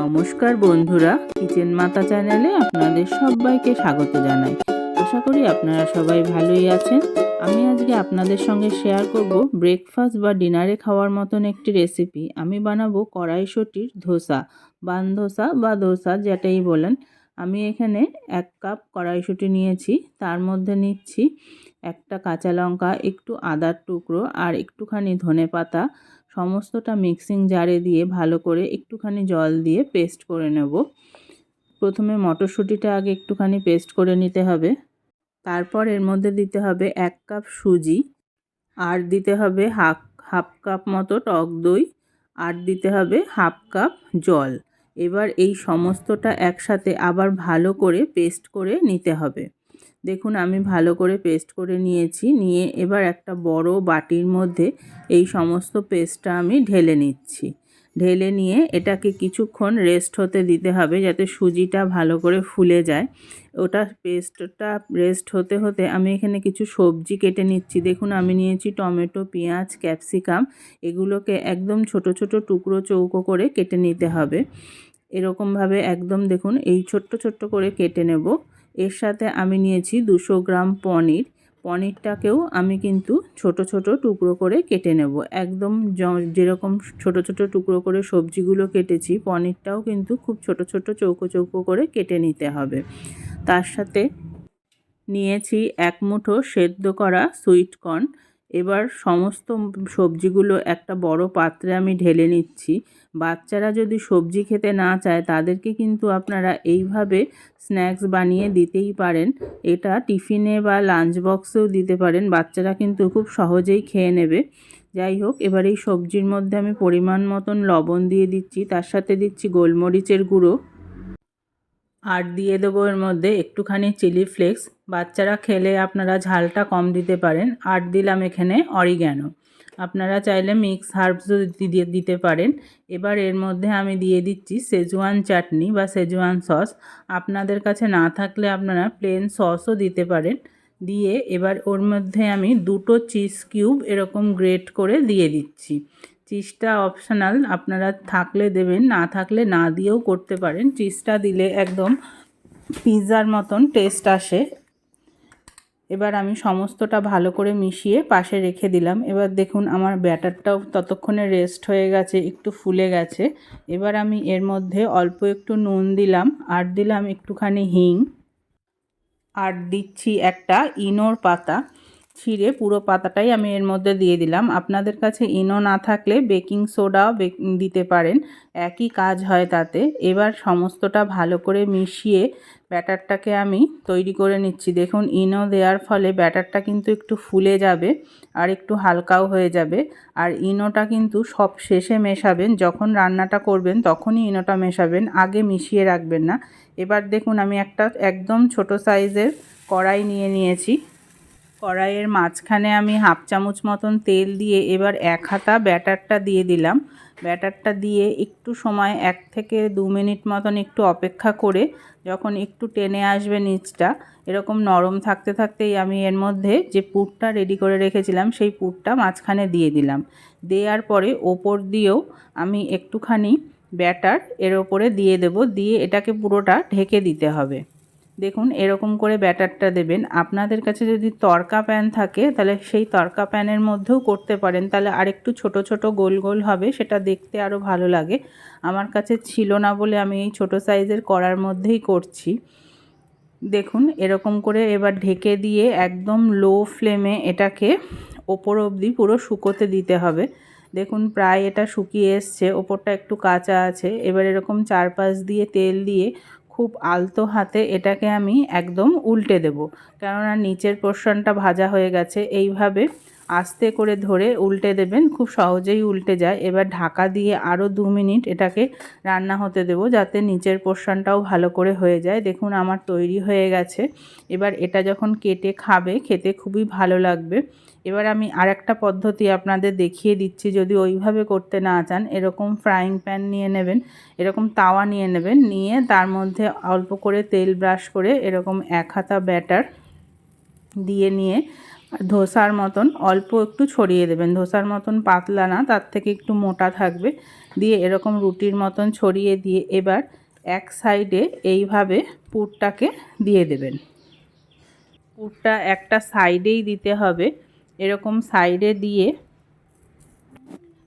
নমস্কার বন্ধুরা, কিচেন মাতা চ্যানেলে আপনাদের সবাইকে স্বাগত জানাই। আশা করি আপনারা সবাই ভালোই আছেন। আমি আজকে আপনাদের সঙ্গে শেয়ার করব ব্রেকফাস্ট বা ডিনারে খাওয়ার মতন একটি রেসিপি। আমি বানাবো কড়াইশুঁটির ধোসা, বান ধোসা বা ধোসা যেটাই বলেন। আমি এখানে 1 কাপ কড়াইশুঁটি নিয়েছি, তার মধ্যে নিচ্ছি একটা কাঁচা লঙ্কা, একটু আদার টুকরো আর একটুখানি ধনেপাতা। সমস্তটা মিক্সিং জারে দিয়ে ভালো করে একটুখানি জল দিয়ে পেস্ট করে নেব। প্রথমে মটরশুঁটিটা আগে একটুখানি পেস্ট করে নিতে হবে। তারপর এর মধ্যে দিতে হবে 1 কাপ সুজি, আর দিতে হবে হাফ কাপ মতো টক দই, আর দিতে হবে হাফ কাপ জল। এবার এই সমস্তটা একসাথে আবার ভালো করে পেস্ট করে নিতে হবে। দেখুন আমি ভালো করে পেস্ট করে নিয়েছি। নিয়ে এবার একটা বড় বাটির মধ্যে এই সমস্ত পেস্টটা আমি ঢেলে নিচ্ছি। ঢেলে নিয়ে এটাকে কিছুক্ষণ রেস্ট হতে দিতে হবে, যাতে সুজিটা ভালো করে ফুলে যায়। ওটা পেস্টটা রেস্ট হতে হতে আমি এখানে কিছু সবজি কেটে নিচ্ছি। দেখুন আমি নিয়েছি টমেটো, পেঁয়াজ, ক্যাপসিকাম। এগুলোকে একদম ছোট ছোট টুকরো চৌকো করে কেটে নিতে হবে। এরকমভাবে একদম দেখুন এই ছোট্ট ছোট্ট করে কেটে নেব। এর সাথে আমি নিয়েছি 200 গ্রাম পনির। পনিরটাকেও আমি কিন্তু ছোট ছোট টুকরো করে কেটে নেব। একদম যেরকম ছোট ছোট টুকরো করে সবজিগুলো কেটেছি, পনিরটাও কিন্তু খুব ছোট ছোট চৌকো চৌকো করে কেটে নিতে হবে। তার সাথে নিয়েছি 1 মুঠো সেদ্ধ করা সুইট কর্ন। এবার সমস্ত সবজিগুলো একটা বড় পাত্রে আমি ঢেলে নিচ্ছি। বাচ্চারা যদি সবজি খেতে না চায়, তাদেরকে কিন্তু আপনারা এইভাবে স্ন্যাক্স বানিয়ে দিতেই পারেন। এটা টিফিনে বা লাঞ্চ বক্সেও দিতে পারেন, বাচ্চারা কিন্তু খুব সহজেই খেয়ে নেবে। যাই হোক, এবার এই সবজির মধ্যে আমি পরিমাণ মতন লবণ দিয়ে দিচ্ছি, তার সাথে দিচ্ছি গোলমরিচের গুঁড়ো, আর দিয়ে দেবো এর মধ্যে একটুখানি চিলি ফ্লেক্স। বাচ্চারা খেলে আপনারা ঝালটা কম দিতে পারেন। আর দিলাম এখানে অরিগ্যানো। আপনারা চাইলে মিক্স হার্বসও দিতে পারেন। এবার এর মধ্যে আমি দিয়ে দিচ্ছি শেজওয়ান চাটনি বা শেজওয়ান সস। আপনাদের কাছে না থাকলে আপনারা প্লেন সসও দিতে পারেন। দিয়ে এবার ওর মধ্যে আমি 2টো চিজ কিউব এরকম গ্রেট করে দিয়ে দিচ্ছি। চিজটা অপশনাল, আপনারা থাকলে দেবেন, না থাকলে না দিয়েও করতে পারেন। চিজটা দিলে একদম পিৎজার মতন টেস্ট আসে। এবার আমি সমস্তটা ভালো করে মিশিয়ে পাশে রেখে দিলাম। এবার দেখুন আমার ব্যাটারটাও ততক্ষণে রেস্ট হয়ে গেছে, একটু ফুলে গেছে। এবার আমি এর মধ্যে অল্প একটু নুন দিলাম, আর দিলাম একটুখানি হিং, আর দিচ্ছি একটা ইনোর পাতা ছিঁড়ে, পুরো পাতাটাই আমি এর মধ্যে দিয়ে দিলাম। আপনাদের কাছে ইনো না থাকলে বেকিং সোডাও দিতে পারেন, একই কাজ হয় তাতে। এবার সমস্তটা ভালো করে মিশিয়ে ব্যাটারটাকে আমি তৈরি করে নিচ্ছি। দেখুন ইনো দেওয়ার ফলে ব্যাটারটা কিন্তু একটু ফুলে যাবে আর একটু হালকাও হয়ে যাবে। আর ইনোটা কিন্তু সব শেষে মেশাবেন, যখন রান্নাটা করবেন তখনই ইনোটা মেশাবেন, আগে মিশিয়ে রাখবেন না। এবার দেখুন আমি একটা একদম ছোট সাইজের কড়াই নিয়ে নিয়েছি। কড়াইয়ের মাঝখানে আমি হাফ চামচ মতন তেল দিয়ে এবার 1 হাতা ব্যাটারটা দিয়ে দিলাম। ব্যাটারটা দিয়ে একটু সময় 1 থেকে 2 মিনিট মতন একটু অপেক্ষা করে, যখন একটু টেনে আসবে নিচটা, এরকম নরম থাকতে থাকতেই আমি এর মধ্যে যে পুরটা রেডি করে রেখেছিলাম সেই পুরটা মাঝখানে দিয়ে দিলাম। দেওয়ার পরে ওপর দিয়েও আমি একটুখানি ব্যাটার এর ওপরে দিয়ে দেব, দিয়ে এটাকে পুরোটা ঢেকে দিতে হবে। দেখুন এরকম করে ব্যাটারটা দেবেন। আপনাদের কাছে যদি তড়কা প্যান থাকে তাহলে সেই তড়কা প্যানের মধ্যেও করতে পারেন, তাহলে আরেকটু ছোট ছোট গোল গোল হবে, সেটা দেখতে আরও ভালো লাগে। আমার কাছে ছিল না বলে আমি এই ছোট সাইজের কড়ার মধ্যেই করছি। দেখুন এরকম করে এবার ঢেকে দিয়ে একদম লো ফ্লেমে এটাকে ওপর অবধি পুরো শুকোতে দিতে হবে। দেখুন প্রায় এটা শুকিয়ে এসছে, ওপরটা একটু কাঁচা আছে। এবার এরকম চারপাশ দিয়ে তেল দিয়ে খুব আলতো হাতে এটাকে আমি একদম উল্টে দেব, কেননা নিচের পোর্শনটা ভাজা হয়ে গেছে। এইভাবে আস্তে করে ধরে উল্টে দেবেন, খুব সহজেই উল্টে যায়। এবার ঢাকা দিয়ে আরও 2 মিনিট এটাকে রান্না হতে দেব, যাতে নিচের পোর্শনটাও ভালো করে হয়ে যায়। দেখুন আমার তৈরি হয়ে গেছে। এবার এটা যখন কেটে খাবে, খেতে খুবই ভালো লাগবে। এবার আমি আরেকটা পদ্ধতি আপনাদের দেখিয়ে দিচ্ছি, যদি ওইভাবে করতে না চান। এরকম ফ্রাইং প্যান নিয়ে নেবেন, এরকম তাওয়া নিয়ে নেবেন, নিয়ে তার মধ্যে অল্প করে তেল ব্রাশ করে এরকম 1 হাতা ব্যাটার দিয়ে নিয়ে ধোসার মতন অল্প একটু ছড়িয়ে দেবেন, ধোসার মতন পাতলা না, তার থেকে একটু মোটা থাকবে। দিয়ে এরকম রুটির মতন ছড়িয়ে দিয়ে এবার এক সাইডে এইভাবে পুরটাকে দিয়ে দেবেন। পুরটা একটা সাইডেই দিতে হবে, এরকম সাইডে দিয়ে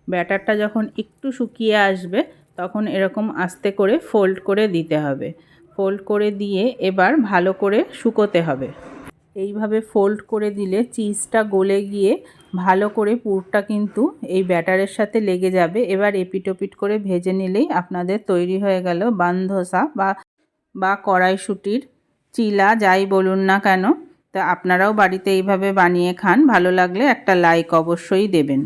ব্যাটারটা যখন একটু শুকিয়ে আসবে তখন এরকম আস্তে করে ফোল্ড করে দিতে হবে। ফোল্ড করে দিয়ে এবার ভালো করে শুকোতে হবে। এইভাবে ফোল্ড করে দিলে চিজটা গলে গিয়ে ভালো করে পুরটা কিন্তু এই ব্যাটারের সাথে লেগে যাবে। এবার এপিট ওপিট করে ভেজে নিলেই আপনাদের তৈরি হয়ে গেল বান ধোসা বা কড়াইশুঁটির চিলা, যাই বলুন না কেন। তা আপনারাও বাড়িতে এইভাবে বানিয়ে খান। ভালো লাগলে একটা লাইক অবশ্যই দেবেন।